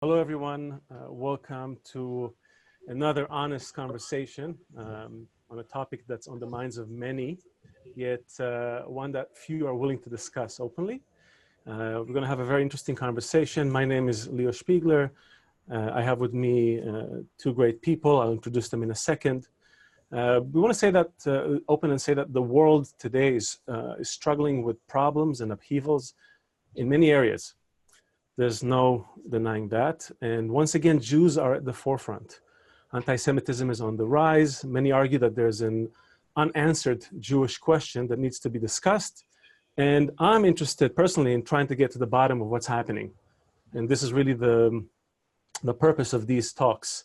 Hello, everyone. Welcome to another honest conversation on a topic that's on the minds of many, yet one that few are willing to discuss openly. We're going to have a very interesting conversation. My name is Lio Spiegler. I have with me two great people. I'll introduce them in a second. We want to say that, open and say that the world today is struggling with problems and upheavals in many areas. There's no denying that. And once again, Jews are at the forefront. Anti-Semitism is on the rise. Many argue that there's an unanswered Jewish question that needs to be discussed. And I'm interested personally in trying to get to the bottom of what's happening. And this is really the purpose of these talks.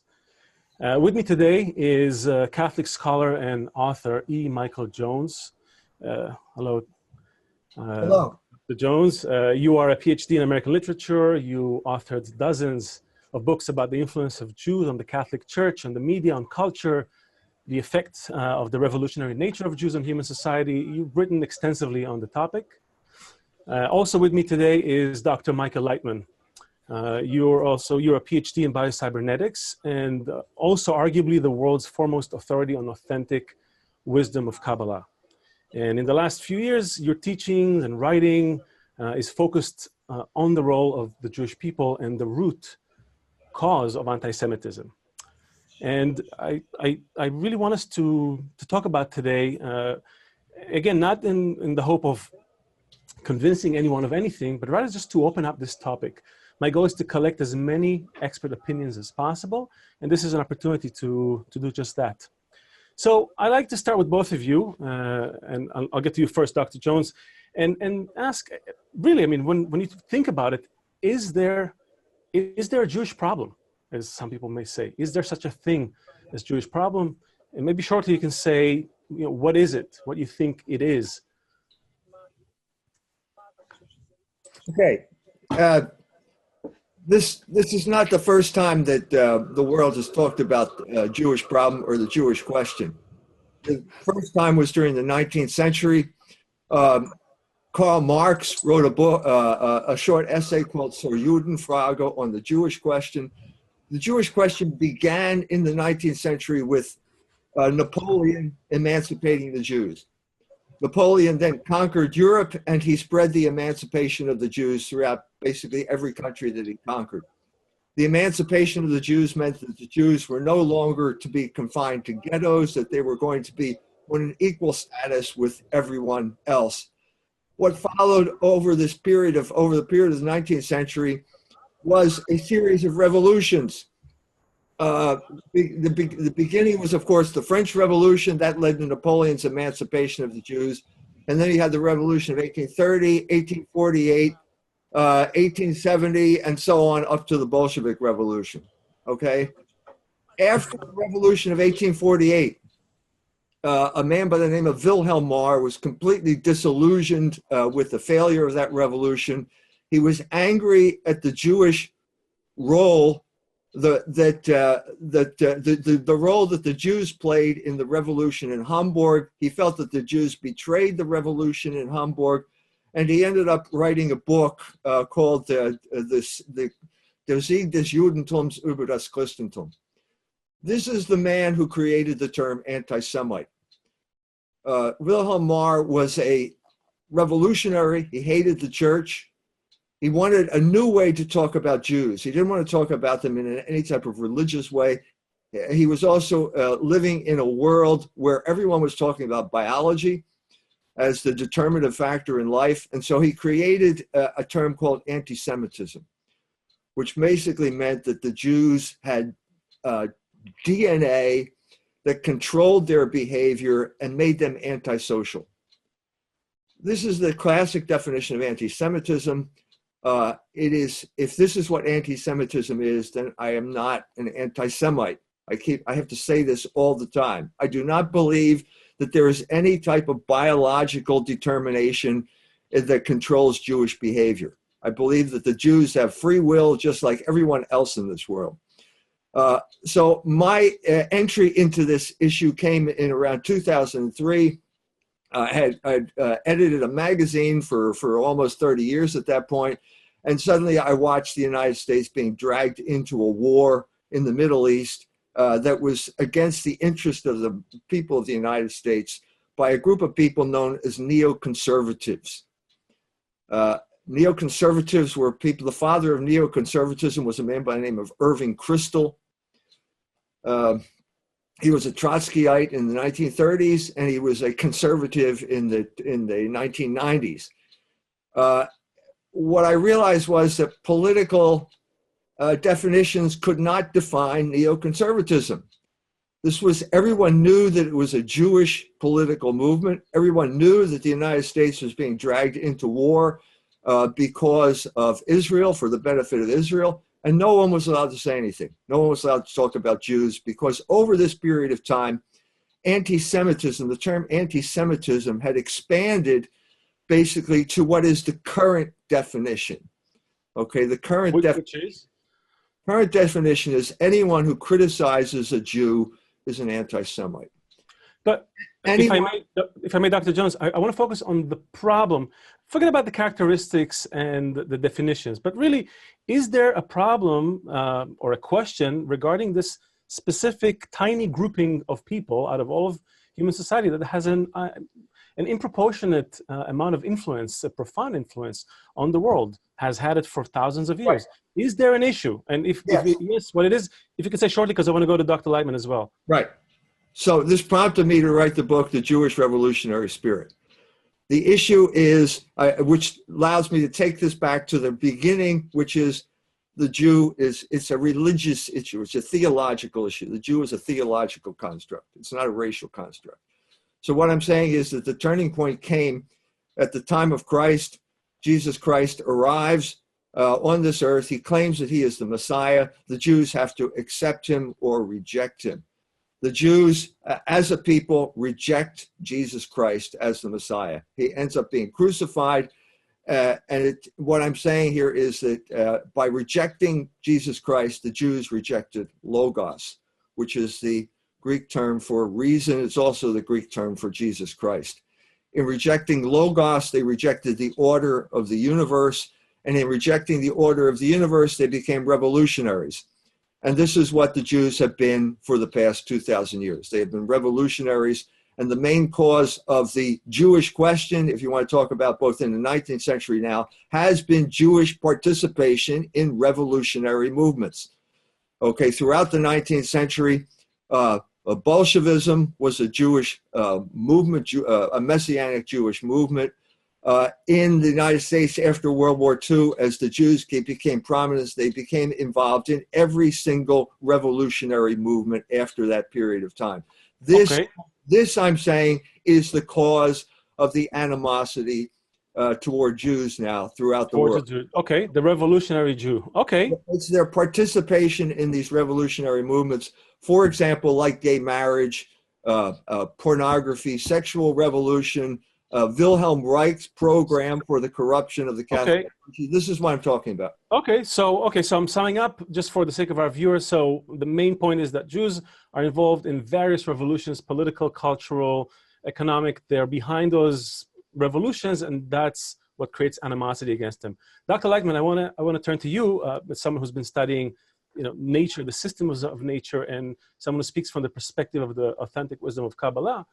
With me today is Catholic scholar and author E. Michael Jones. Hello. Hello. Dr. Jones, you are a PhD in American literature. You authored dozens of books about the influence of Jews on the Catholic Church, on the media, on culture, the effects of the revolutionary nature of Jews on human society. You've written extensively on the topic. Also with me today is Dr. Michael Laitman. You're a PhD in biocybernetics and also arguably the world's foremost authority on authentic wisdom of Kabbalah. And in the last few years, your teaching and writing is focused on the role of the Jewish people and the root cause of anti-Semitism. And I really want us to talk about today, again, not in the hope of convincing anyone of anything, but rather just to open up this topic. My goal is to collect as many expert opinions as possible, and this is an opportunity to do just that. So I'd like to start with both of you, and I'll get to you first, Dr. Jones, and ask, really, I mean, when you think about it, is there a Jewish problem, as some people may say? Is there such a thing as Jewish problem? And maybe shortly you can say, what is it? What you think it is? Okay. This is not the first time that the world has talked about the Jewish problem or the Jewish question. The first time was during the 19th century. Karl Marx wrote a book, a short essay called Zur Judenfrage on the Jewish question. The Jewish question began in the 19th century with Napoleon emancipating the Jews. Napoleon then conquered Europe, and he spread the emancipation of the Jews throughout basically every country that he conquered. The emancipation of the Jews meant that the Jews were no longer to be confined to ghettos, that they were going to be on an equal status with everyone else. What followed over the period of the 19th century was a series of revolutions. The beginning was, of course, the French Revolution. That led to Napoleon's emancipation of the Jews. And then you had the Revolution of 1830, 1848, 1870, and so on up to the Bolshevik Revolution, okay? After the Revolution of 1848, a man by the name of Wilhelm Marr was completely disillusioned with the failure of that revolution. He was angry at the Jewish role the role that the Jews played in the revolution in Hamburg. He felt that the Jews betrayed the revolution in Hamburg, and he ended up writing a book called Der Sieg des Judentums über das Christentum. This is the man who created the term anti-Semite. Wilhelm Marr was a revolutionary. He hated the church. He wanted a new way to talk about Jews. He didn't want to talk about them in any type of religious way. He was also living in a world where everyone was talking about biology as the determinative factor in life. And so he created a term called anti-Semitism, which basically meant that the Jews had DNA that controlled their behavior and made them antisocial. This is the classic definition of anti-Semitism. If this is what anti-Semitism is, then I am not an anti-Semite. I have to say this all the time. I do not believe that there is any type of biological determination that controls Jewish behavior. I believe that the Jews have free will just like everyone else in this world. So my entry into this issue came in around 2003. I had edited a magazine for almost 30 years at that point. And suddenly I watched the United States being dragged into a war in the Middle East that was against the interest of the people of the United States by a group of people known as neoconservatives. Neoconservatives were people, the father of neoconservatism was a man by the name of Irving Kristol. He was a Trotskyite in the 1930s, and he was a conservative in the 1990s. What I realized was that political definitions could not define neoconservatism. This was, everyone knew that it was a Jewish political movement. Everyone knew that the United States was being dragged into war because of Israel, for the benefit of Israel. And no one was allowed to say anything. No one was allowed to talk about Jews, because over this period of time, anti-Semitism, the term anti-Semitism had expanded basically to what is the current definition. Okay, the current definition is anyone who criticizes a Jew is an anti-Semite. But if I may, Dr. Jones, I want to focus on the problem. Forget about the characteristics and the definitions, but really, is there a problem or a question regarding this specific tiny grouping of people out of all of human society that has an disproportionate amount of influence, a profound influence on the world, has had it for thousands of years? Right. Is there an issue? And if yes, what it is, if you could say shortly, because I want to go to Dr. Laitman as well. Right. So this prompted me to write the book, The Jewish Revolutionary Spirit. The issue is, which allows me to take this back to the beginning, which is the Jew it's a religious issue. It's a theological issue. The Jew is a theological construct. It's not a racial construct. So what I'm saying is that the turning point came at the time of Christ. Jesus Christ arrives on this earth. He claims that he is the Messiah. The Jews have to accept him or reject him. The Jews, as a people, reject Jesus Christ as the Messiah. He ends up being crucified. What I'm saying here is that by rejecting Jesus Christ, the Jews rejected logos, which is the Greek term for reason. It's also the Greek term for Jesus Christ. In rejecting logos, they rejected the order of the universe. And in rejecting the order of the universe, they became revolutionaries. And this is what the Jews have been for the past 2,000 years. They have been revolutionaries. And the main cause of the Jewish question, if you want to talk about both in the 19th century now, has been Jewish participation in revolutionary movements. Okay, throughout the 19th century, Bolshevism was a Jewish movement, a messianic Jewish movement. In the United States after World War II, as the Jews became prominent, they became involved in every single revolutionary movement after that period of time. This, I'm saying, is the cause of the animosity toward Jews now throughout the world. Okay, the revolutionary Jew. Okay. It's their participation in these revolutionary movements, for example, like gay marriage, pornography, sexual revolution, Wilhelm Reich's program for the corruption of the Catholic Church. This is what I'm talking about. Okay, so I'm summing up just for the sake of our viewers. So the main point is that Jews are involved in various revolutions, political, cultural, economic. They're behind those revolutions, and that's what creates animosity against them. Dr. Laitman, I want to turn to you, as someone who's been studying, nature, the systems of nature, and someone who speaks from the perspective of the authentic wisdom of Kabbalah.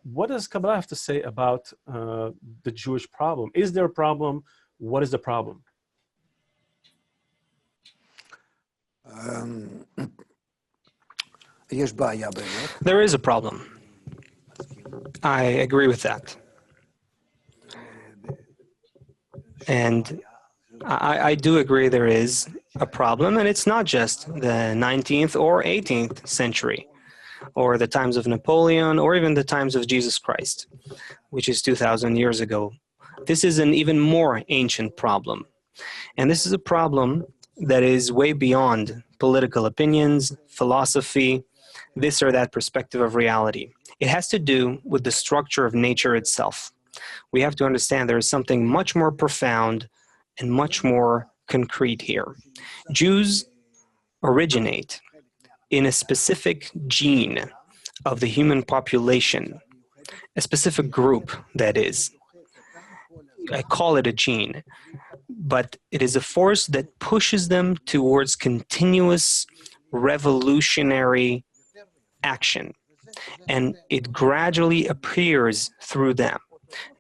What does Kabbalah have to say about the Jewish problem? Is there a problem? What is the problem? There is a problem. I agree with that. And I do agree there is a problem, and it's not just the 19th or 18th century, or the times of Napoleon, or even the times of Jesus Christ, which is 2,000 years ago. This is an even more ancient problem. And this is a problem that is way beyond political opinions, philosophy, this or that perspective of reality. It has to do with the structure of nature itself. We have to understand there is something much more profound and much more concrete here. Jews originate in a specific gene of the human population, a specific group, that is. I call it a gene but it is a force that pushes them towards continuous revolutionary action, and it gradually appears through them.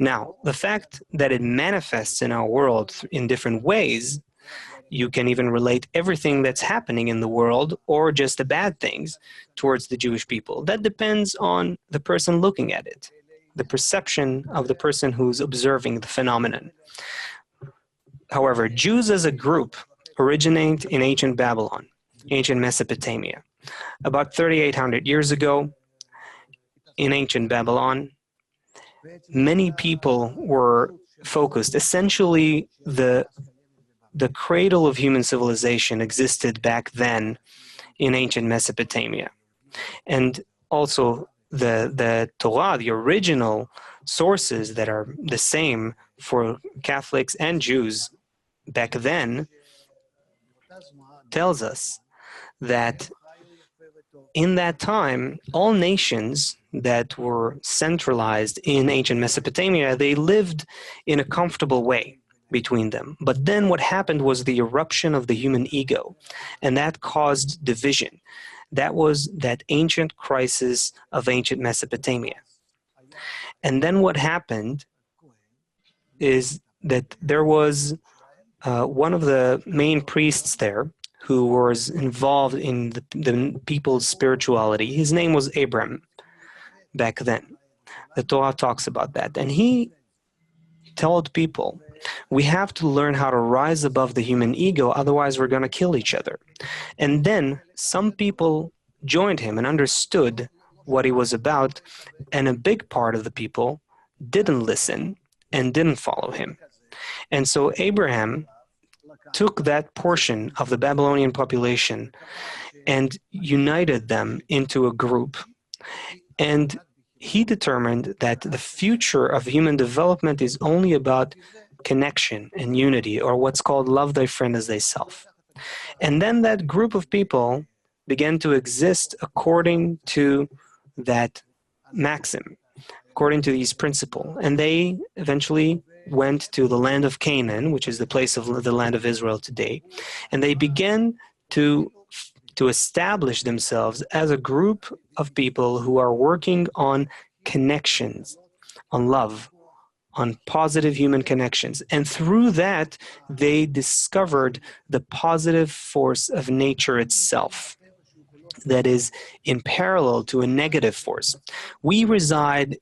Now, the fact that it manifests in our world in different ways, you can even relate everything that's happening in the world or just the bad things towards the Jewish people. That depends on the person looking at it, the perception of the person who's observing the phenomenon. However, Jews as a group originate in ancient Babylon, ancient Mesopotamia. About 3,800 years ago, in ancient Babylon, many people were focused. Essentially, the cradle of human civilization existed back then in ancient Mesopotamia. And also the Torah, the original sources that are the same for Catholics and Jews back then, tells us that in that time, all nations that were centralized in ancient Mesopotamia, they lived in a comfortable way between them. But then what happened was the eruption of the human ego, and that caused division. That was that ancient crisis of ancient Mesopotamia. And then what happened is that there was one of the main priests there who was involved in the people's spirituality. His name was Abraham back then. The Torah talks about that. And he told people, we have to learn how to rise above the human ego, otherwise we're going to kill each other. And then some people joined him and understood what he was about, and a big part of the people didn't listen and didn't follow him. And so Abraham took that portion of the Babylonian population and united them into a group. And he determined that the future of human development is only about connection and unity, or what's called love thy friend as thyself. And then that group of people began to exist according to that maxim, according to these principles. And they eventually went to the land of Canaan, which is the place of the land of Israel today, and they began to establish themselves as a group of people who are working on connections, on love, on positive human connections. And through that, they discovered the positive force of nature itself that is in parallel to a negative force. We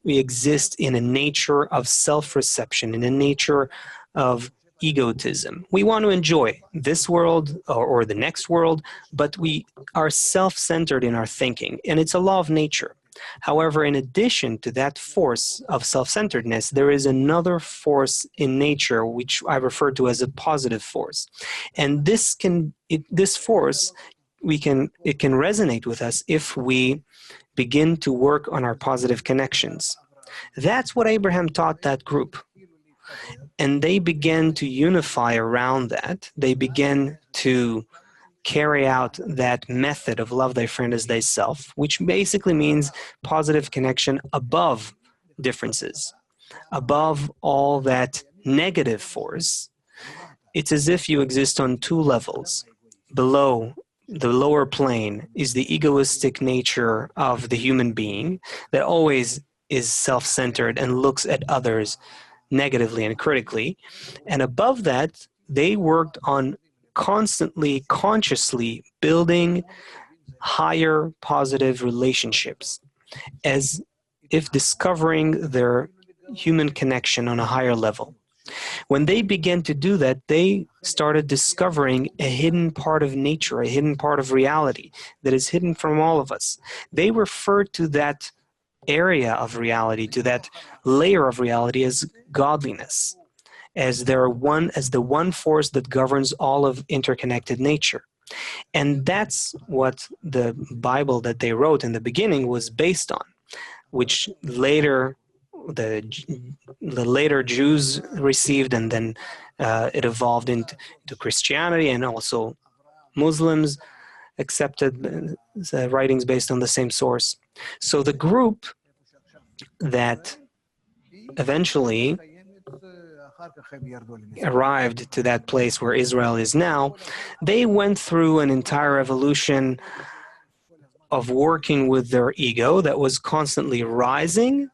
exist in a nature of self-reception, in a nature of egotism. We want to enjoy this world or the next world, but we are self-centered in our thinking, and it's a law of nature. However, in addition to that force of self-centeredness, there is another force in nature which I refer to as a positive force. And this force, it can resonate with us if we begin to work on our positive connections. That's what Abraham taught that group. And they began to unify around that. They began to carry out that method of love thy friend as thyself, which basically means positive connection above differences, above all that negative force. It's as if you exist on two levels. Below the lower plane is the egoistic nature of the human being that always is self-centered and looks at others negatively and critically. And above that, they worked on constantly, consciously building higher positive relationships, as if discovering their human connection on a higher level. When they began to do that, they started discovering a hidden part of nature, a hidden part of reality that is hidden from all of us. They referred to that area of reality, to that layer of reality, as godliness, as the one force that governs all of interconnected nature. And that's what the Bible that they wrote in the beginning was based on, which later the later Jews received, and then it evolved into Christianity, and also Muslims accepted writings based on the same source. So the group that eventually arrived to that place where Israel is now, they went through an entire evolution of working with their ego that was constantly rising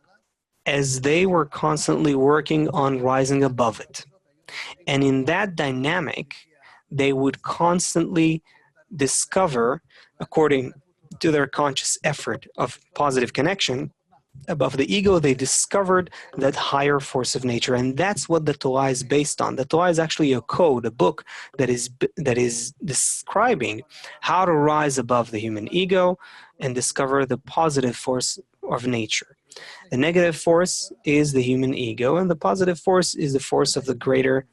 as they were constantly working on rising above it. And in that dynamic, they would constantly discover, according to their conscious effort of positive connection above the ego, they discovered that higher force of nature. And that's what the Torah is based on. The Torah is actually a code, a book that is describing how to rise above the human ego and discover the positive force of nature. The negative force is the human ego, and the positive force is the force of the greater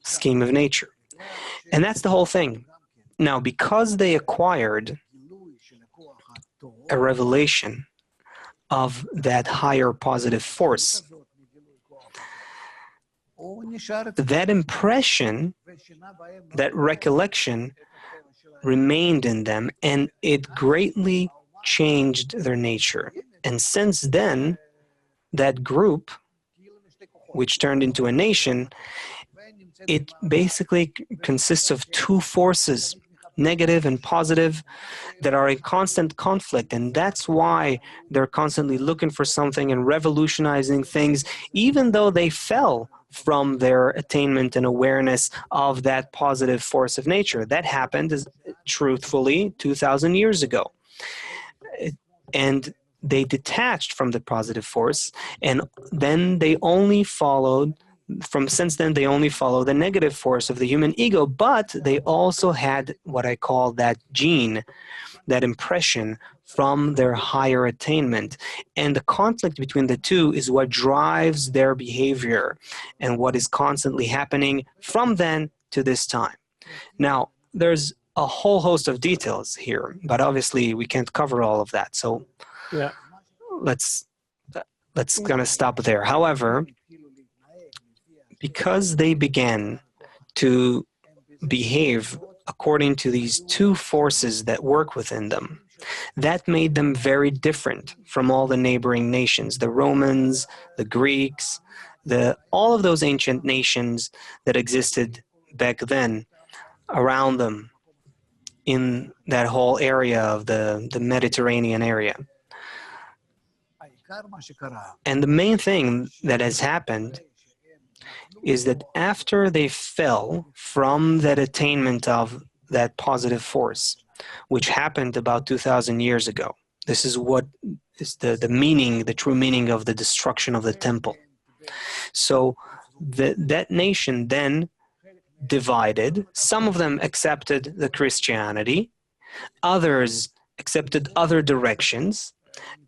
scheme of nature. And that's the whole thing. Now, because they acquired a revelation of that higher positive force, that impression, that recollection remained in them, and it greatly changed their nature. And since then, that group, which turned into a nation, it basically consists of two forces, negative and positive, that are in constant conflict. And that's why they're constantly looking for something and revolutionizing things, even though they fell from their attainment and awareness of that positive force of nature. That happened, truthfully, 2,000 years ago. And they detached from the positive force, and then they only followed since then they only follow the negative force of the human ego, but they also had what I call that gene, that impression from their higher attainment. And the conflict between the two is what drives their behavior and what is constantly happening from then to this time. Now, there's a whole host of details here, but obviously we can't cover all of that. So yeah, let's kind of stop there. However, because they began to behave according to these two forces that work within them, that made them very different from all the neighboring nations, the Romans, the Greeks, all of those ancient nations that existed back then around them in that whole area of the Mediterranean area. And the main thing that has happened is that after they fell from that attainment of that positive force, which happened about 2,000 years ago, this is what is the meaning, the true meaning of the destruction of the temple. So that nation then divided. Some of them accepted the Christianity, others accepted other directions,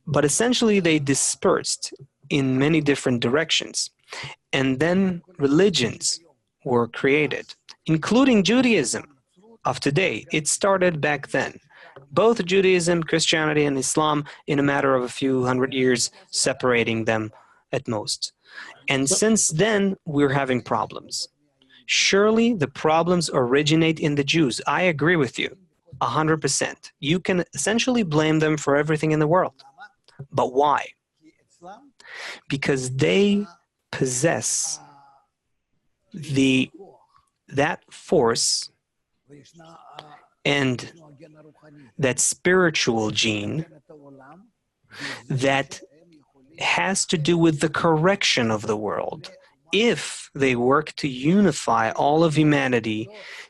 but essentially they dispersed in many different directions. And then religions were created, including Judaism of today. It started back then. Both Judaism, Christianity, and Islam in a matter of a few hundred years, separating them at most. And since then, we're having problems. Surely the problems originate in the Jews. I agree with you, 100%. You can essentially blame them for everything in the world. But why? Because they possess that force and that spiritual gene that has to do with the correction of the world. If they work to unify all of humanity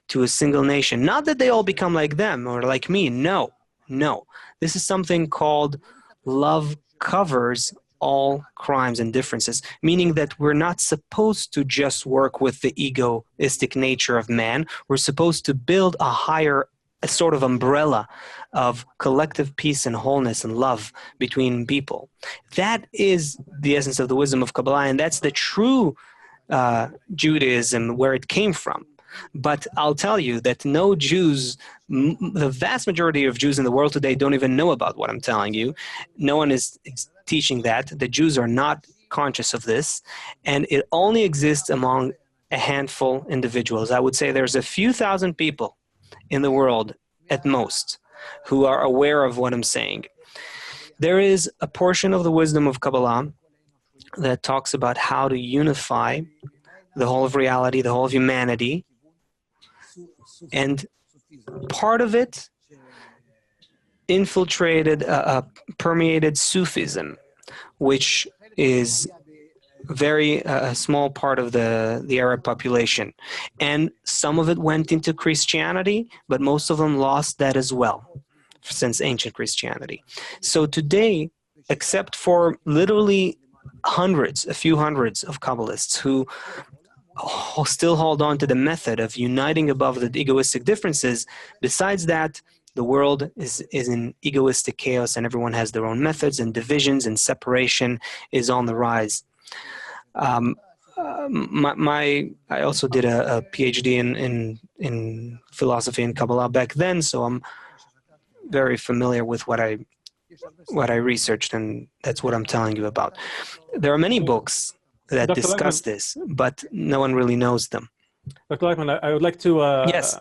to a single nation, not that they all become like them or like me, no. This is something called love covers all crimes and differences, meaning that we're not supposed to just work with the egoistic nature of man. We're supposed to build a sort of umbrella of collective peace and wholeness and love between people. That is the essence of the wisdom of Kabbalah, and that's the true Judaism where it came from. But I'll tell you that no Jews, the vast majority of Jews in the world today don't even know about what I'm telling you. No one is teaching that. The Jews are not conscious of this, and it only exists among a handful of individuals. I would say there's a few thousand people in the world at most who are aware of what I'm saying. There is a portion of the wisdom of Kabbalah that talks about how to unify the whole of reality, the whole of humanity. And part of it infiltrated, permeated Sufism, which is very a small part of the Arab population. And some of it went into Christianity, but most of them lost that as well, since ancient Christianity. So today, except for literally a few hundreds of Kabbalists who still hold on to the method of uniting above the egoistic differences, besides that, the world is in egoistic chaos and everyone has their own methods, and divisions and separation is on the rise. I also did a PhD in philosophy and Kabbalah back then, so I'm very familiar with what I researched, and that's what I'm telling you about. There are many books that Dr. discuss Laitman, this, but no one really knows them. Dr. Laitman, I would like to. Yes.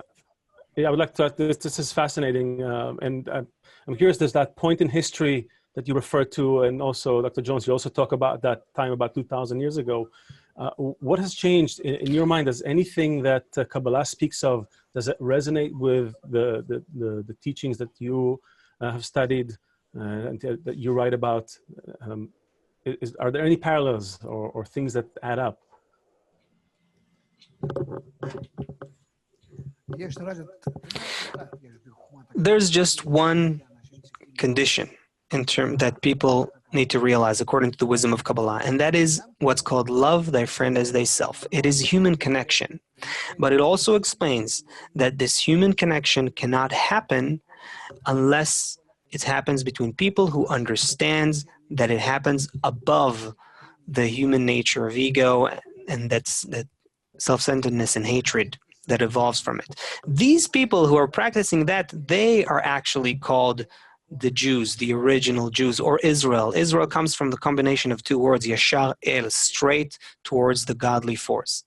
Yeah, I would like to. This is fascinating, and I'm curious. There's that point in history that you referred to, and also, Dr. Jones, you also talk about that time about 2,000 years ago. What has changed in your mind? Does anything that Kabbalah speaks of, does it resonate with the teachings that you have studied and that you write about? Are there any parallels or things that add up? There's just one condition in term that people need to realize according to the wisdom of Kabbalah, and that is what's called love thy friend as thyself. It is human connection, but it also explains that this human connection cannot happen unless it happens between people who understands that it happens above the human nature of ego, and that's that self-centeredness and hatred that evolves from it. These people who are practicing that, they are actually called the Jews, the original Jews, or Israel. Israel comes from the combination of two words, yashar el, straight towards the godly force.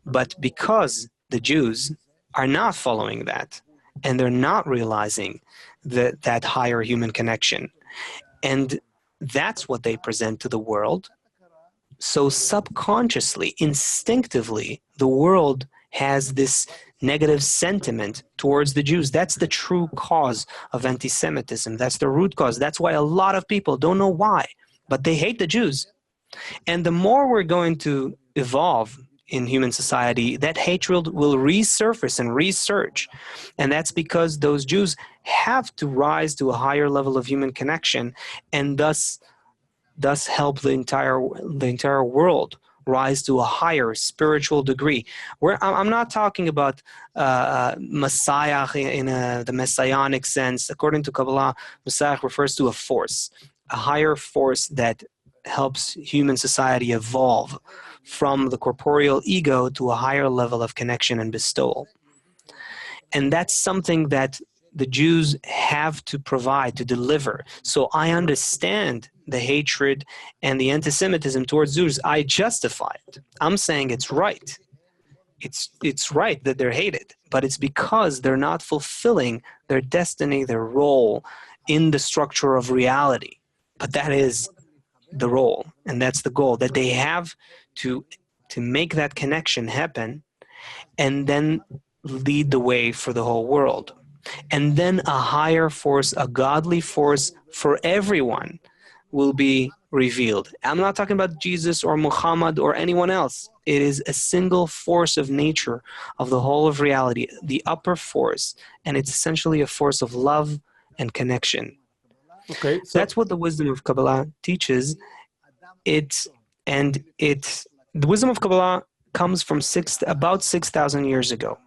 But because the Jews are not following that, and they're not realizing that higher human connection, and that's what they present to the world, so subconsciously, instinctively, the world has this negative sentiment towards the Jews. That's the true cause of anti-Semitism. That's the root cause. That's why a lot of people don't know why, but they hate the Jews. And the more we're going to evolve in human society, that hatred will resurface and resurge. And that's because those Jews have to rise to a higher level of human connection, and thus help the entire world rise to a higher spiritual degree. I'm not talking about Messiah in the messianic sense. According to Kabbalah, Messiah refers to a force, a higher force that helps human society evolve from the corporeal ego to a higher level of connection and bestowal. And that's something that the Jews have to provide, to deliver. So I understand the hatred and the anti-Semitism towards Jews. I justify it. I'm saying it's right. It's right that they're hated, but it's because they're not fulfilling their destiny, their role in the structure of reality. But that is the role, and that's the goal, that they have to make that connection happen and then lead the way for the whole world. And then a higher force, a godly force for everyone will be revealed. I'm not talking about Jesus or Muhammad or anyone else. It is a single force of nature, of the whole of reality, the upper force, and it's essentially a force of love and connection. Okay, so that's what the wisdom of Kabbalah teaches. The wisdom of Kabbalah comes from about 6,000 years ago,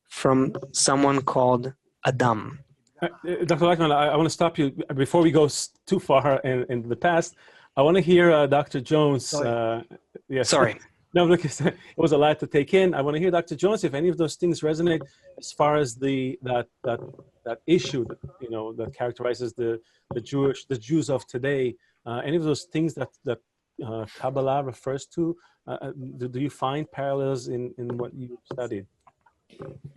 from someone called Adam. Dr. Laitman, I want to stop you before we go too far in the past. I want to hear Dr. Jones. Yes. Sorry. No, look, it was a lot to take in. I want to hear Dr. Jones if any of those things resonate as far as that issue that characterizes the Jews of today. Any of those things that Kabbalah refers to. Do you find parallels in what you studied?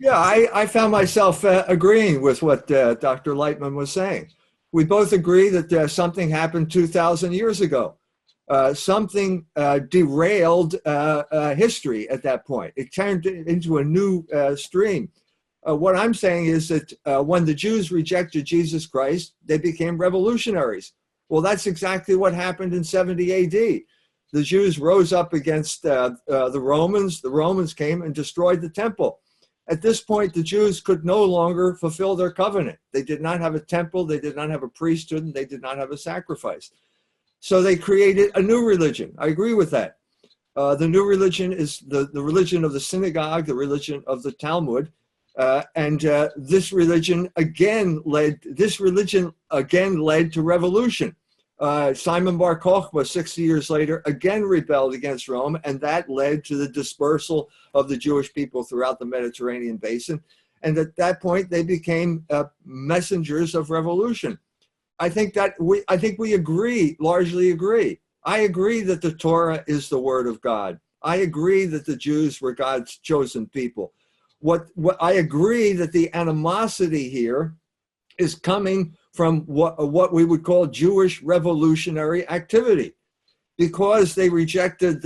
Yeah, I found myself agreeing with what Dr. Laitman was saying. We both agree that something happened 2,000 years ago. something derailed history at that point. It turned into a new stream. What I'm saying is that when the Jews rejected Jesus Christ, they became revolutionaries. Well, that's exactly what happened in 70 AD. The Jews rose up against the Romans. The Romans came and destroyed the temple. At this point, the Jews could no longer fulfill their covenant. They did not have a temple, they did not have a priesthood, and they did not have a sacrifice. So they created a new religion. I agree with that. The new religion is the religion of the synagogue, the religion of the Talmud. And this religion again led to revolution. Simon Bar Kokhba, 60 years later, again rebelled against Rome, and that led to the dispersal of the Jewish people throughout the Mediterranean basin. And at that point, they became messengers of revolution. I think we agree, largely agree. I agree that the Torah is the word of God. I agree that the Jews were God's chosen people. What I agree that the animosity here is coming from what we would call Jewish revolutionary activity. Because they rejected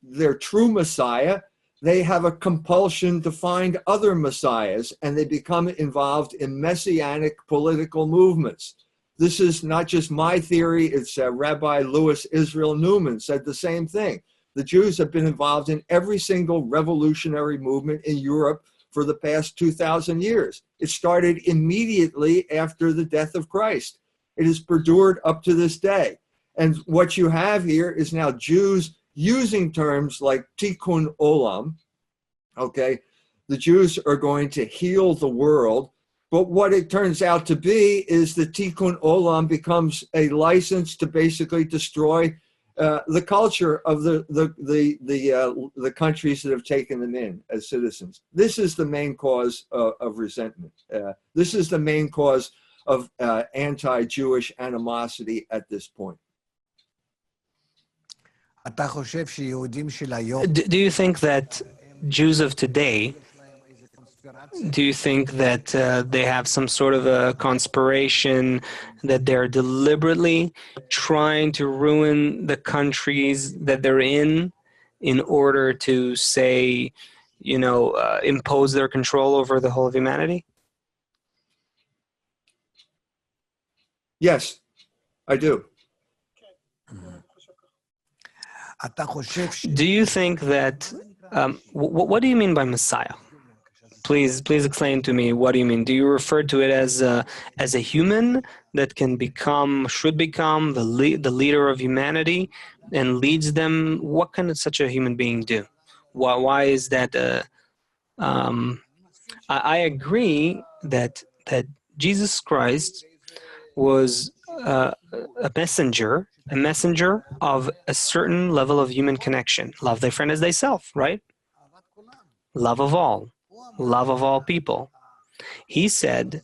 their true Messiah, they have a compulsion to find other messiahs, and they become involved in messianic political movements. This is not just my theory, it's Rabbi Louis Israel Newman said the same thing. The Jews have been involved in every single revolutionary movement in Europe for the past 2,000 years. It started immediately after the death of Christ. It has perdured up to this day. And what you have here is now Jews using terms like tikkun olam. Okay, the Jews are going to heal the world. But what it turns out to be is the tikkun olam becomes a license to basically destroy the culture of the countries that have taken them in as citizens. This is the main cause of resentment. This is the main cause of anti-Jewish animosity at this point. Do you think that Jews of today, do you think that they have some sort of a conspiration, that they're deliberately trying to ruin the countries that they're in order to say, impose their control over the whole of humanity? Yes, I do. Do you think that, what do you mean by Messiah? Please explain to me, what do you mean? Do you refer to it as a human that should become the leader of humanity and leads them? What can such a human being do? Why is that? I agree that Jesus Christ was a messenger of a certain level of human connection. Love thy friend as thyself, right? Love of all people. He said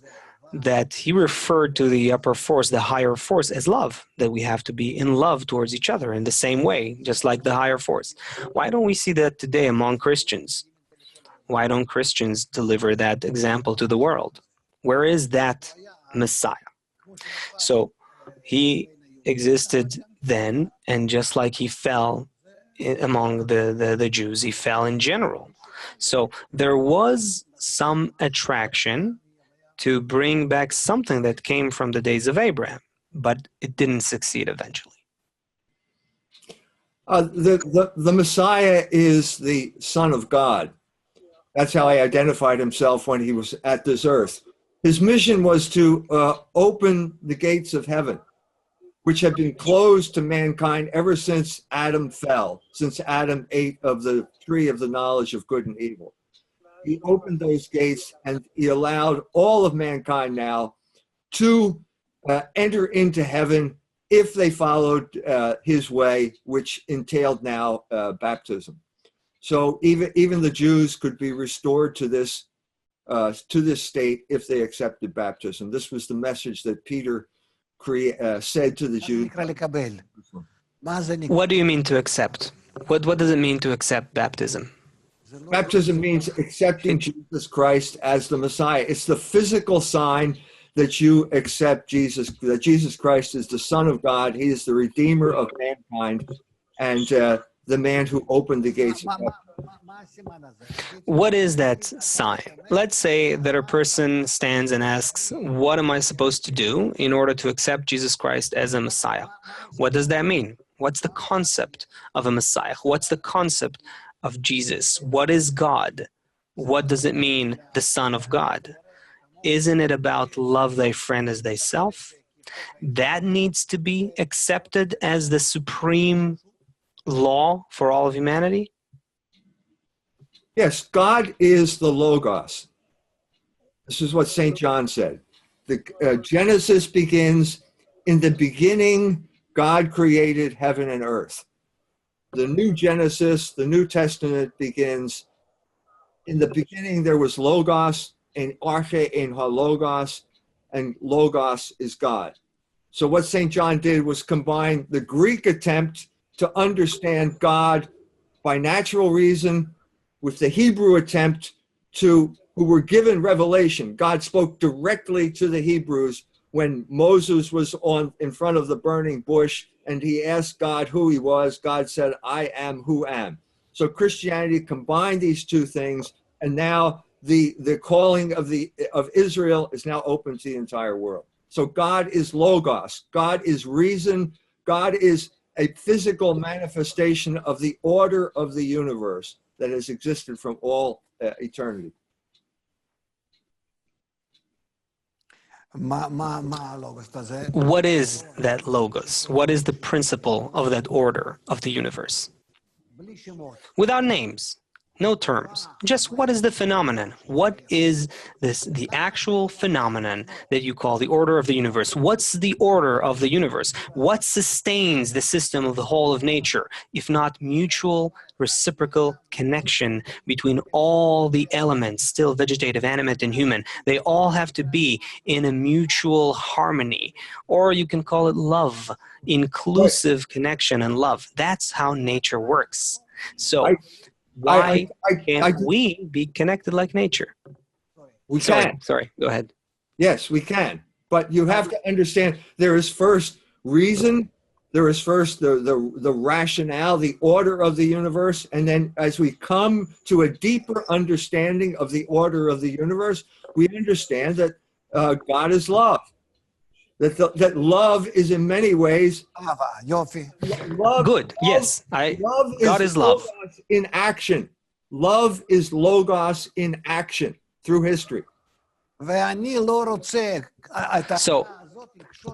that he referred to the upper force, the higher force, as love, that we have to be in love towards each other in the same way, just like the higher force. Why don't we see that today among Christians? Why don't Christians deliver that example to the world? Where is that Messiah? So he existed then, and just like he fell among the Jews, he fell in general. So there was some attraction to bring back something that came from the days of Abraham, but it didn't succeed eventually. The Messiah is the Son of God. That's how he identified himself when he was at this earth. His mission was to open the gates of heaven, which have been closed to mankind ever since Adam fell, since Adam ate of the tree of the knowledge of good and evil. He opened those gates and he allowed all of mankind now to enter into heaven if they followed his way, which entailed now baptism. So even the Jews could be restored to this state if they accepted baptism. This was the message that Peter said to the Jews. What do you mean to accept? What does it mean to accept baptism? Baptism means accepting Jesus Christ as the Messiah. It's the physical sign that you accept Jesus, that Jesus Christ is the Son of God. He is the Redeemer of mankind, and the man who opened the gates of heaven. What is that sign? Let's say that a person stands and asks, what am I supposed to do in order to accept Jesus Christ as a Messiah? What does that mean? What's the concept of a Messiah? What's the concept of Jesus? What is God? What does it mean, the Son of God? Isn't it about love thy friend as thyself? That needs to be accepted as the supreme law for all of humanity? Yes, God is the Logos. This is what St. John said. The Genesis begins, in the beginning, God created heaven and earth. The new Genesis, the New Testament begins, in the beginning there was Logos, in Arche, in Ha-Logos, and Logos is God. So what St. John did was combine the Greek attempt to understand God by natural reason with the Hebrew attempt who were given revelation. God spoke directly to the Hebrews when Moses was in front of the burning bush and he asked God who he was. God said, I am who am. So Christianity combined these two things, and now the calling of Israel is now open to the entire world. So God is Logos. God is reason. God is a physical manifestation of the order of the universe that has existed from all eternity. What is that Logos? What is the principle of that order of the universe? Without names, no terms, just what is the phenomenon? What is the actual phenomenon that you call the order of the universe? What's the order of the universe? What sustains the system of the whole of nature, if not mutual reciprocal connection between all the elements, still vegetative, animate, and human? They all have to be in a mutual harmony, or you can call it love, inclusive connection and love. That's how nature works. So why can't we be connected like nature? We can. Sorry, go ahead. Yes, we can. But you have to understand there is first reason, there is first the rationale, the order of the universe, and then as we come to a deeper understanding of the order of the universe, we understand that God is love. That love is in many ways love. Good. Yes, God is love. Logos in action. Love is Logos in action through history. So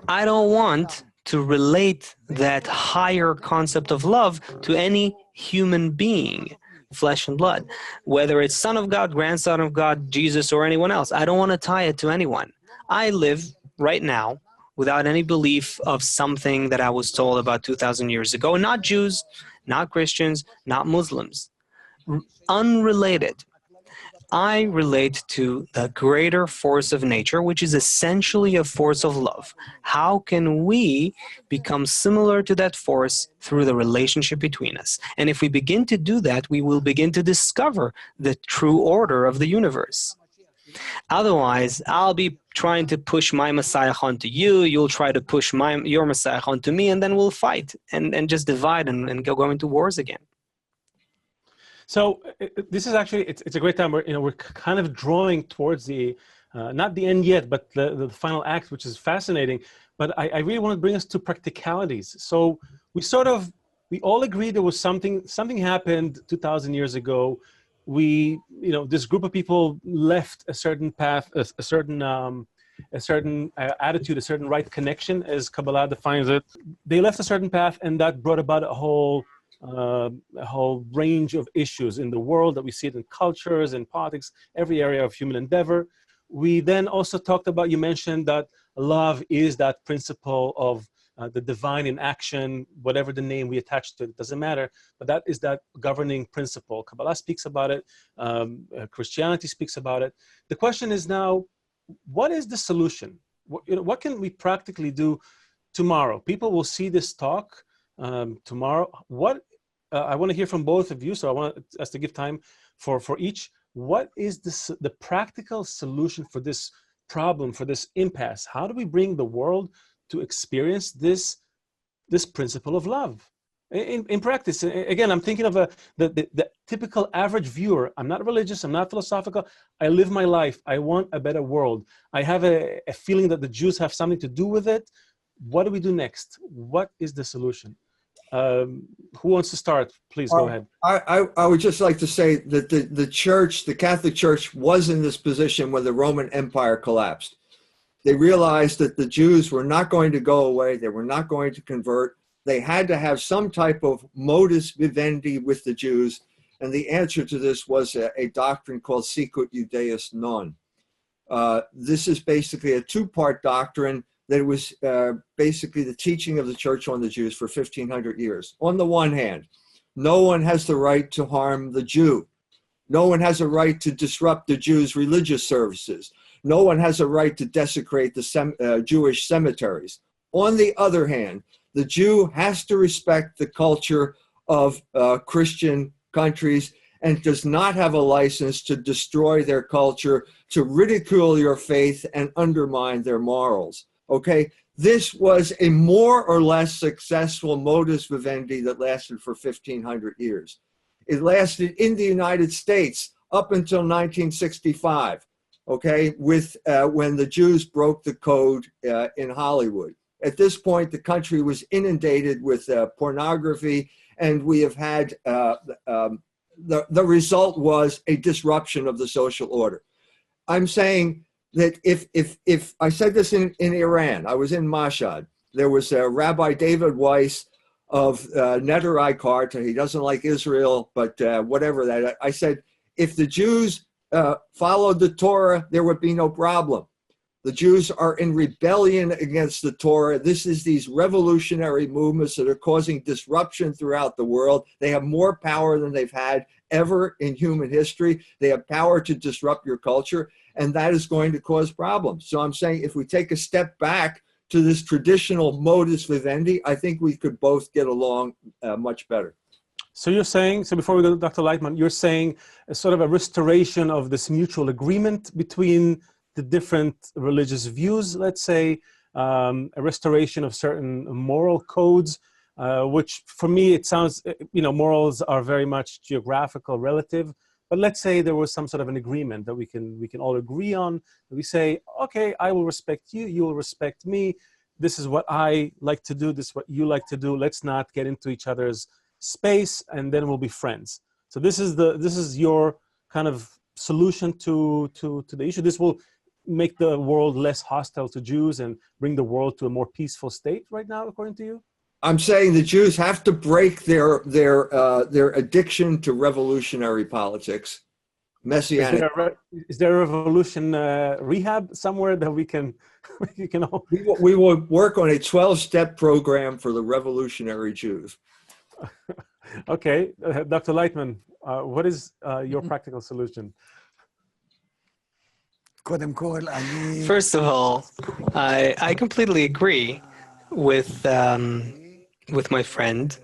I don't want to relate that higher concept of love to any human being, flesh and blood, whether it's Son of God, grandson of God, Jesus, or anyone else. I don't want to tie it to anyone. I live right now without any belief of something that I was told about 2,000 years ago. Not Jews, not Christians, not Muslims. Unrelated. I relate to the greater force of nature, which is essentially a force of love. How can we become similar to that force through the relationship between us? And if we begin to do that, we will begin to discover the true order of the universe. Otherwise, I'll be trying to push my Messiah onto you, you'll try to push your Messiah onto me, and then we'll fight and just divide and go into wars again. So this is actually, it's a great time. We're kind of drawing towards the, not the end yet, but the final act, which is fascinating. But I really want to bring us to practicalities. So we all agree there was something happened 2,000 years ago. This group of people left a certain path, a certain attitude, a certain right connection, as Kabbalah defines it. They left a certain path, and that brought about a whole range of issues in the world that we see it in cultures and politics, every area of human endeavor. We then also talked about, you mentioned that love is that principle of the divine in action, whatever the name we attach to it, doesn't matter, but that is that governing principle. Kabbalah speaks about it, Christianity speaks about it. The question is now, what is the solution? What can we practically do tomorrow? People will see this talk tomorrow. I want to hear from both of you, so I want us to give time for each. What is the practical solution for this problem, for this impasse? How do we bring the world to experience this principle of love in practice? Again, I'm thinking of the typical average viewer. I'm not religious, I'm not philosophical. I live my life. I want a better world. I have a feeling that the Jews have something to do with it. What do we do next? What is the solution? Who wants to start? Please go ahead. I would just like to say that the church, the Catholic Church, was in this position when the Roman Empire collapsed. They realized that the Jews were not going to go away. They were not going to convert. They had to have some type of modus vivendi with the Jews. And the answer to this was a doctrine called Sicut Judaeus Non. This is basically a two-part doctrine that was basically the teaching of the church on the Jews for 1,500 years. On the one hand, no one has the right to harm the Jew. No one has a right to disrupt the Jews' religious services. No one has a right to desecrate the Jewish cemeteries. On the other hand, the Jew has to respect the culture of Christian countries and does not have a license to destroy their culture, to ridicule your faith and undermine their morals. Okay, this was a more or less successful modus vivendi that lasted for 1,500 years. It lasted in the United States up until 1965, okay, with when the Jews broke the code in Hollywood. At this point, the country was inundated with pornography, and we have had, the result was a disruption of the social order. I'm saying that if I said this in Iran, I was in Mashhad, there was Rabbi David Weiss of Neturei Karta. He doesn't like Israel, but whatever that. I said, if the Jews followed the Torah, there would be no problem. The Jews are in rebellion against the Torah. This is these revolutionary movements that are causing disruption throughout the world. They have more power than they've had ever in human history. They have power to disrupt your culture, and that is going to cause problems. So I'm saying if we take a step back to this traditional modus vivendi, I think we could both get along much better. So you're saying, so before we go to Dr. Laitman, you're saying a sort of a restoration of this mutual agreement between the different religious views, let's say, a restoration of certain moral codes, which for me, it sounds, morals are very much geographical, relative. But let's say there was some sort of an agreement that we can all agree on. We say, okay, I will respect you, you will respect me. This is what I like to do, this is what you like to do. Let's not get into each other's space, and then we'll be friends. So this is your kind of solution to the issue. This will make the world less hostile to Jews and bring the world to a more peaceful state right now, according to you? I'm saying the Jews have to break their addiction to revolutionary politics. Messianic. Is there a revolution rehab somewhere that we can all... We will work on a 12-step program for the revolutionary Jews. Okay, Dr. Laitman, what is your practical solution? First of all, I completely agree with my friend,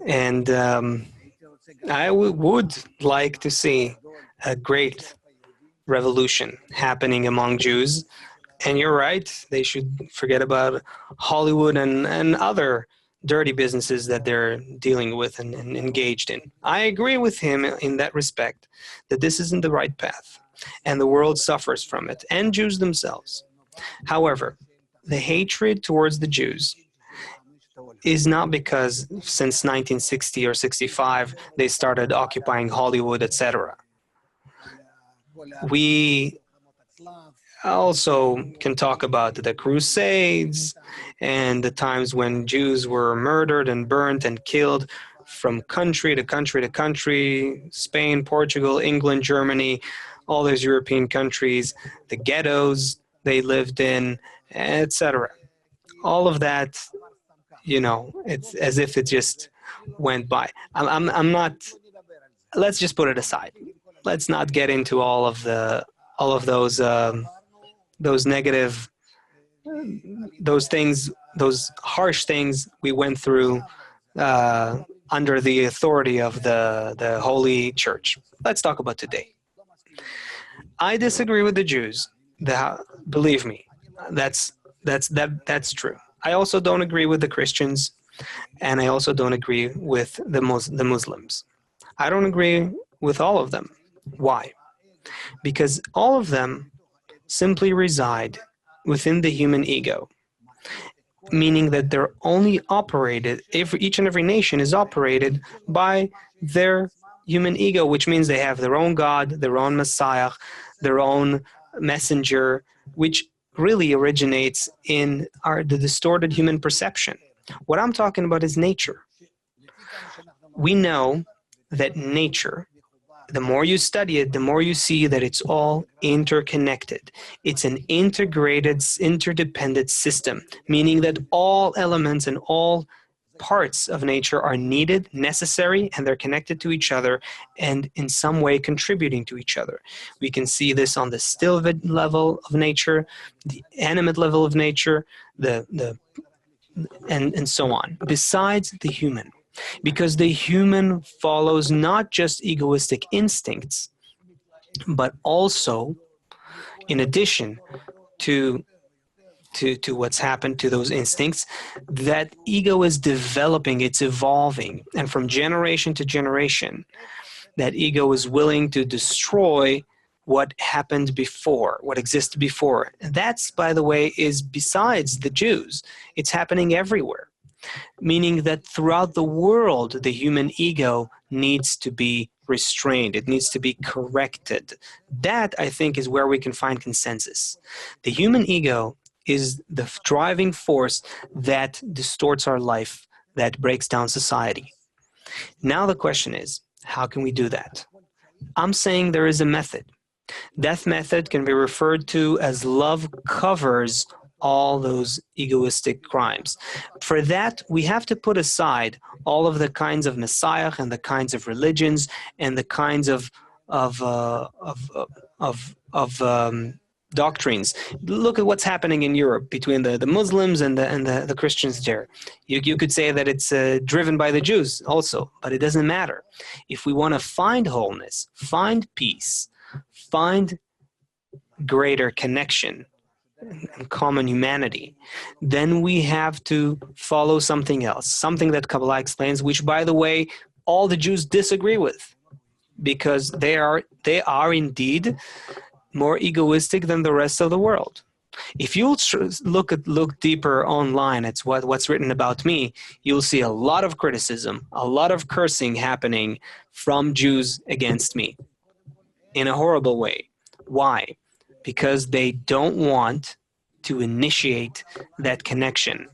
and I would like to see a great revolution happening among Jews. And you're right, they should forget about Hollywood and other dirty businesses that they're dealing with and engaged in. I agree with him in that respect, that this isn't the right path, and the world suffers from it, and Jews themselves. However, the hatred towards the Jews is not because since 1960 or 65 they started occupying Hollywood, etc. We also can talk about the Crusades and the times when Jews were murdered and burnt and killed from country to country to country, Spain, Portugal, England, Germany, all those European countries, the ghettos they lived in, etc. All of that, it's as if it just went by. I'm not, let's just put it aside. Let's not get into all of those negative, those things, those harsh things we went through under the authority of the Holy Church. Let's talk about today. I disagree with the Jews. Believe me, that's true. I also don't agree with the Christians, and I also don't agree with the Muslims. I don't agree with all of them. Why? Because all of them simply reside within the human ego, meaning that they're only operated, each and every nation is operated by their human ego, which means they have their own God, their own Messiah, their own messenger, which really originates in the distorted human perception. What I'm talking about is nature. We know that nature, the more you study it, the more you see that it's all interconnected. It's an integrated, interdependent system, meaning that all elements and all parts of nature are needed, necessary, and they're connected to each other and in some way contributing to each other. We can see this on the still level of nature, the animate level of nature, and so on, besides the human. Because the human follows not just egoistic instincts, but also, in addition to what's happened to those instincts, that ego is developing, it's evolving. And from generation to generation, that ego is willing to destroy what happened before, what existed before. And that's, by the way, is besides the Jews. It's happening everywhere. Meaning that throughout the world, the human ego needs to be restrained. It needs to be corrected. That, I think, is where we can find consensus. The human ego is the driving force that distorts our life, that breaks down society. Now the question is, how can we do that? I'm saying there is a method. That method can be referred to as love covers all those egoistic crimes. For that, we have to put aside all of the kinds of messiah and the kinds of religions and the kinds of doctrines. Look at what's happening in Europe between the Muslims and the Christians there. You could say that it's driven by the Jews also, but it doesn't matter. If we want to find wholeness, find peace, find greater connection and common humanity, then we have to follow something else, something that Kabbalah explains, which, by the way, all the Jews disagree with, because they are indeed more egoistic than the rest of the world. If you look deeper online at what's written about me, you'll see a lot of criticism, a lot of cursing happening from Jews against me in a horrible way. Why? Because they don't want to initiate that connection.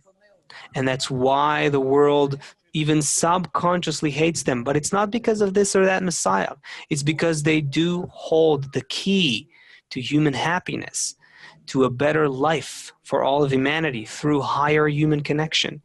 And that's why the world even subconsciously hates them. But it's not because of this or that Messiah. It's because they do hold the key to human happiness, to a better life for all of humanity through higher human connection.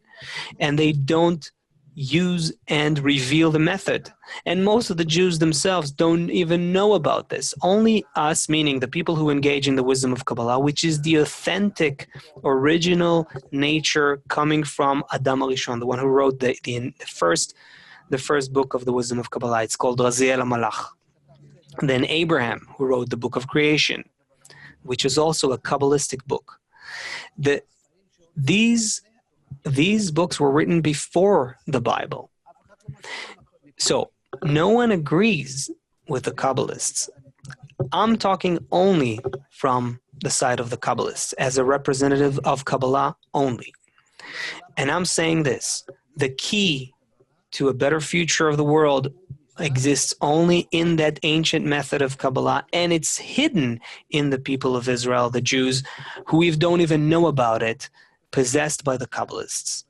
And they don't use and reveal the method. And most of the Jews themselves don't even know about this. Only us, meaning the people who engage in the wisdom of Kabbalah, which is the authentic, original nature coming from Adam HaRishon, the one who wrote the first book of the wisdom of Kabbalah. It's called Raziel HaMalach. Then Abraham, who wrote the book of creation, which is also a Kabbalistic book. These books were written before the Bible. So no one agrees with the Kabbalists. I'm talking only from the side of the Kabbalists, as a representative of Kabbalah only. And I'm saying this: the key to a better future of the world exists only in that ancient method of Kabbalah, and it's hidden in the people of Israel, the Jews, who we don't even know about it, possessed by the Kabbalists.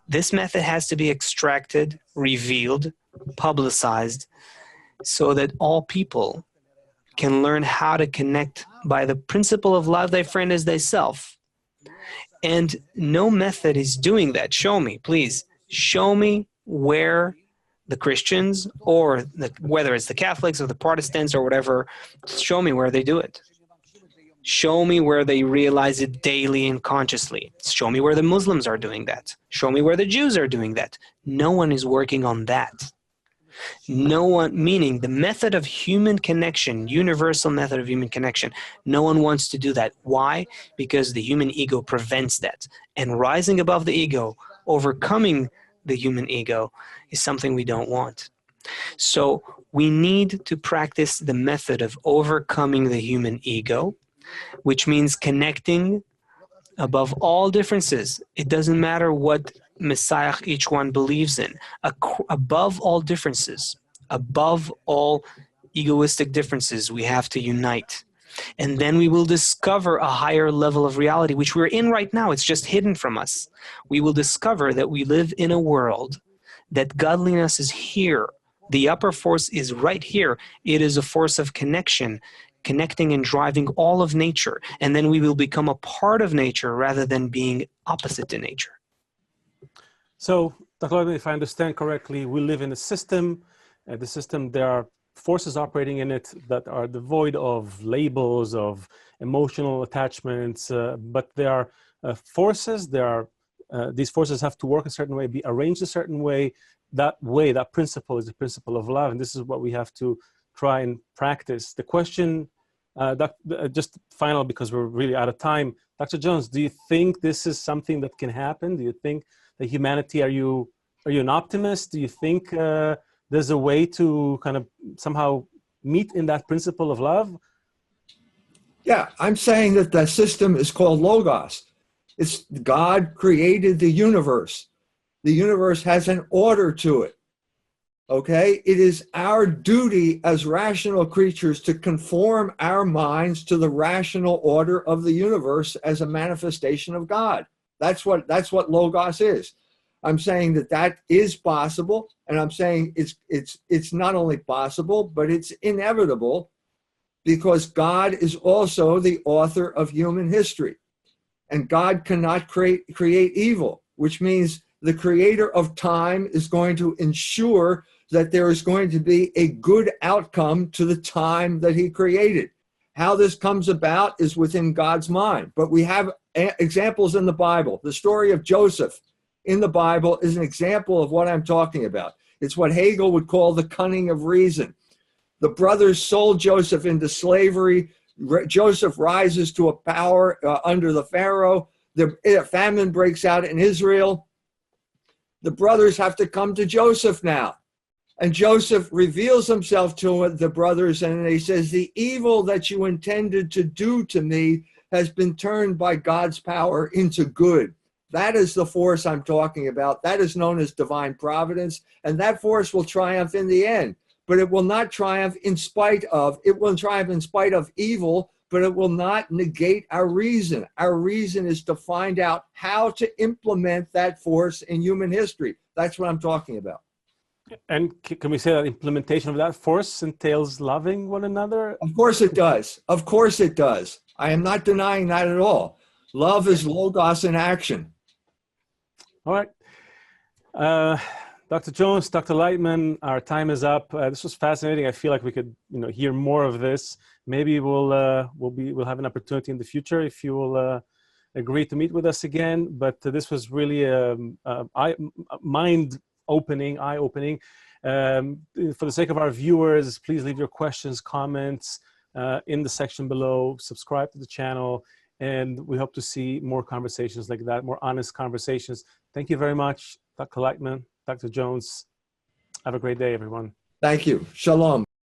This method has to be extracted, revealed, publicized, so that all people can learn how to connect by the principle of love thy friend as thyself. And no method is doing that. Show me, please. Show me where the Christians, or whether it's the Catholics or the Protestants or whatever, show me where they do it. Show me where they realize it daily and consciously. Show me where the Muslims are doing that. Show me where the Jews are doing that. No one is working on that. No one, meaning the method of human connection, universal method of human connection, no one wants to do that. Why? Because the human ego prevents that. And rising above the ego, overcoming the human ego, is something we don't want. So we need to practice the method of overcoming the human ego, which means connecting above all differences. It doesn't matter what Messiah each one believes in. Above all differences, above all egoistic differences, we have to unite. And then we will discover a higher level of reality, which we're in right now. It's just hidden from us. We will discover that we live in a world that godliness is here. The upper force is right here. It is a force of connection, connecting and driving all of nature. And then we will become a part of nature rather than being opposite to nature. So, Dr. Laitman, if I understand correctly, we live in a system. The system, there are forces operating in it that are devoid of labels, of emotional attachments, but there are forces. These forces have to work a certain way, be arranged a certain way. That principle is the principle of love, and this is what we have to try and practice. The question, just final, because we're really out of time. Dr. Jones, do you think this is something that can happen? Do you think that humanity, are you an optimist? Do you think there's a way to kind of somehow meet in that principle of love? Yeah, I'm saying that the system is called Logos. It's God created the universe. The universe has an order to it. Okay, it is our duty as rational creatures to conform our minds to the rational order of the universe as a manifestation of God. That's what Logos is. I'm saying that is possible, and I'm saying it's not only possible, but it's inevitable, because God is also the author of human history, and God cannot create evil, which means the creator of time is going to ensure that there is going to be a good outcome to the time that he created. How this comes about is within God's mind. But we have examples in the Bible. The story of Joseph in the Bible is an example of what I'm talking about. It's what Hegel would call the cunning of reason. The brothers sold Joseph into slavery. Joseph rises to a power under the Pharaoh. The famine breaks out in Israel. The brothers have to come to Joseph now. And Joseph reveals himself to the brothers, and he says, the evil that you intended to do to me has been turned by God's power into good. That is the force I'm talking about. That is known as divine providence, and that force will triumph in the end. But it will not triumph in spite of, it will triumph in spite of evil, but it will not negate our reason. Our reason is to find out how to implement that force in human history. That's what I'm talking about. And can we say that implementation of that force entails loving one another? Of course it does. Of course it does. I am not denying that at all. Love is Logos in action. All right. Dr. Jones, Dr. Laitman, our time is up. This was fascinating. I feel like we could, hear more of this. Maybe we'll have an opportunity in the future if you will agree to meet with us again. But this was really eye-opening. For the sake of our viewers, please leave your questions, comments in the section below. Subscribe to the channel, and we hope to see more conversations like that, more honest conversations. Thank you very much, Dr. Laitman, Dr. Jones. Have a great day, everyone. Thank you. Shalom.